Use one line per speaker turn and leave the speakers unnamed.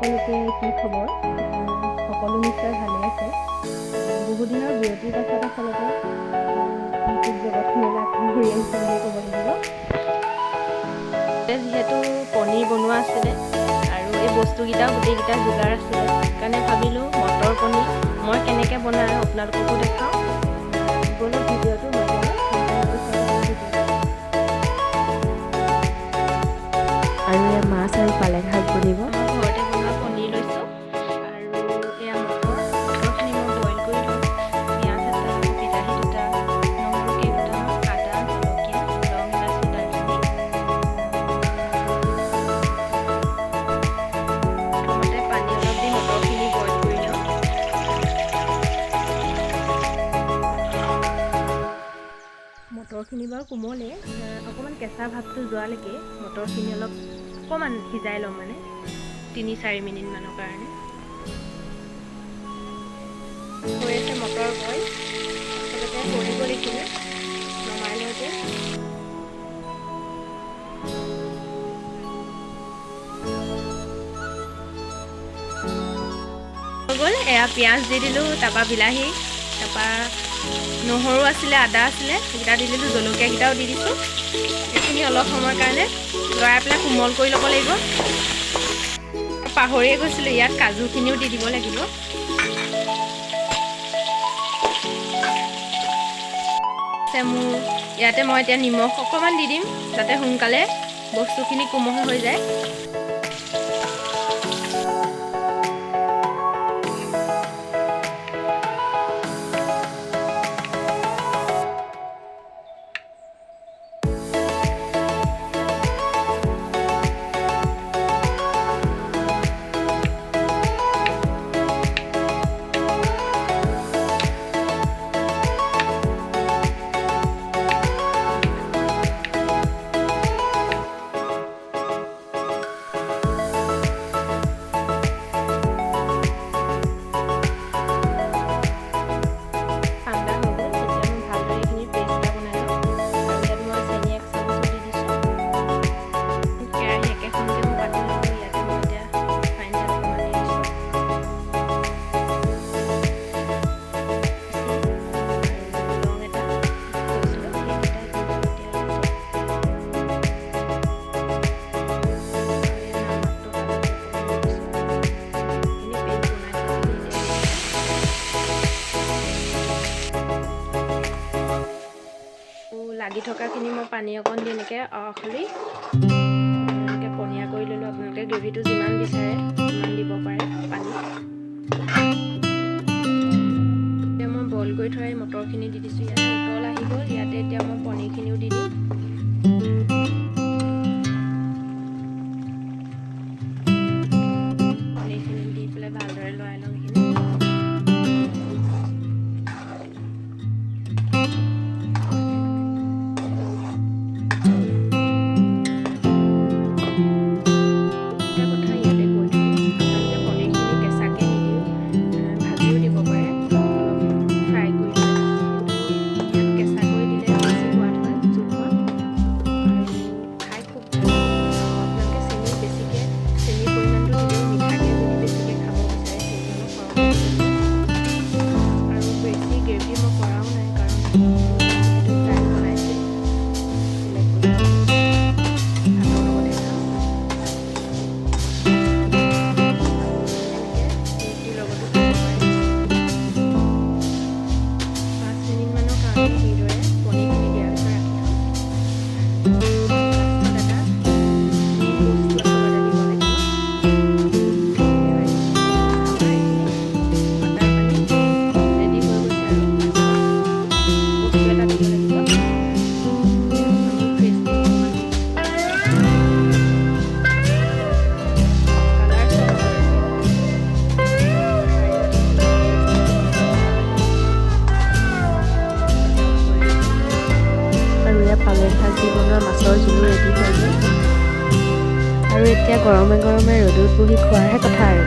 সকলোকে কি খবৰ? সকলো নিশ্চয় ভালে আছে। বহুদিনৰ বিৰতিৰ পাছত আচলতে ইউটিউব জগতখনলৈ আকৌ ঘূৰি আহিছোঁ বুলিয়ে ক'ব লাগিব। যিহেতু পনীৰ বনোৱা আছিলে আৰু এই বস্তুকেইটাও গোটেইকেইটা যোগাৰ আছিলে, সেইকাৰণে ভাবিলোঁ মটৰ পনীৰ মই কেনেকৈ বনাই আপোনালোককো দেখাওঁ। বলক ভিডিঅ'টো আৰু এয়া মাছ আৰু পালেং শাক বনিব। ঘৰতে বনোৱা পনীৰ লৈছোঁ আৰু এয়া মটৰখিনি মই বইল কৰি লওঁ। পিঁয়াজ এটা, বিলাহী দুটা, নহৰু কেইটামান, আদা, জলকীয়া, লং, ইলাচি, দালচেনি। প্ৰথমতে পানী অলপ দি মটৰখিনি বইল কৰি লওঁ। মটৰখিনি বাৰু কোমলে, অকণমান কেঁচা ভাৱটো যোৱালৈকে মটৰখিনি অকণমান সিজাই লওঁ, মানে 3-4 মিনিটমানৰ কাৰণে। হৈ আছে মটৰ বইল, আচলতে কৰিব লাগিছিলে, নমাই লওঁ যে। হৈ গ'ল, এয়া পিঁয়াজ দি দিলোঁ, তাৰপৰা বিলাহী, তাৰপৰা নহৰু আছিলে, আদা আছিলে, সেইকেইটা দি দিলোঁ, জলকীয়াকেইটাও দি দিছোঁ। এইখিনি অলপ সময়ৰ কাৰণে লৰাই পেলাই কোমল কৰি ল'ব লাগিব। পাহৰিয়ে গৈছিলোঁ, ইয়াত কাজুখিনিও দি দিব লাগিব। মোৰ ইয়াতে মই এতিয়া নিমখ অকণমান দি দিম, যাতে সোনকালে বস্তুখিনি কোমল হৈ যায়। লাগি থকাখিনি মই পানী অকণ দি এনেকৈ খুলি এনেকৈ পনীয়া কৰি ল'লোঁ। আপোনালোকে গ্ৰেভিটো যিমান বিচাৰে সিমান দিব পাৰে পানী। এতিয়া মই বইল কৰি থোৱা এই মটৰখিনি দি দিছোঁ। ইয়াতে উতল আহি গ'ল, ইয়াতে এতিয়া মই পনীৰখিনিও দি দিম। পনীৰখিনি দি পেলাই ভালদৰে লৰাই লওঁ এইখিনি। পালেং শাক দি বনোৱা মাছৰ জোলো ৰেডি হৈ গ'ল। আৰু এতিয়া গৰমে গৰমে ৰ'দত বহি খোৱাৰহে কথা আৰু।